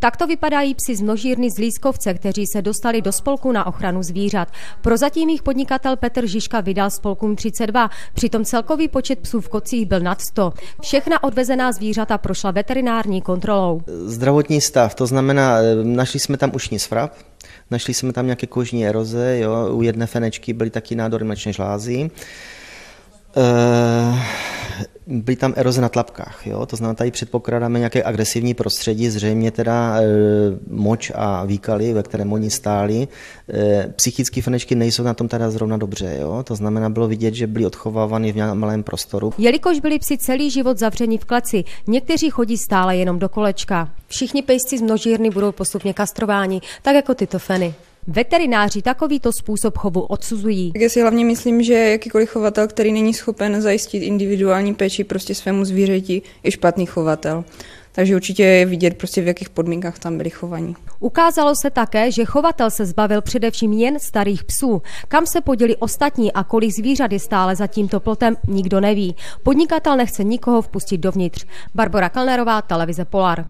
Takto vypadají psi z množírny z Lískovce, kteří se dostali do spolku na ochranu zvířat. Prozatím jich podnikatel Petr Žižka vydal spolkům 32, přitom celkový počet psů v kocích byl nad 100. Všechna odvezená zvířata prošla veterinární kontrolou. Zdravotní stav, to znamená, našli jsme tam ušní svrap, našli jsme tam nějaké kožní eroze, jo, u jedné fenečky byly taky nádory mléčné žlázy. Byly tam eroze na tlapkách, jo? To znamená, tady předpokládáme nějaké agresivní prostředí, zřejmě teda moč a výkaly, ve kterém oni stáli. Psychické fenečky nejsou na tom teda zrovna dobře, jo? To znamená, bylo vidět, že byly odchovávány v malém prostoru. Jelikož byli psi celý život zavřeni v kleci, někteří chodí stále jenom do kolečka. Všichni pejsci z množírny budou postupně kastrováni, tak jako tyto feny. Veterináři takovýto způsob chovu odsuzují. Já si hlavně myslím, že jakýkoliv chovatel, který není schopen zajistit individuální péči prostě svému zvířeti, je špatný chovatel. Takže určitě je vidět prostě v jakých podmínkách tam byli chovaní. Ukázalo se také, že chovatel se zbavil především jen starých psů. Kam se poděli ostatní a kolik zvířat je stále za tímto plotem, nikdo neví. Podnikatel nechce nikoho vpustit dovnitř. Barbora Kalnerová, televize Polar.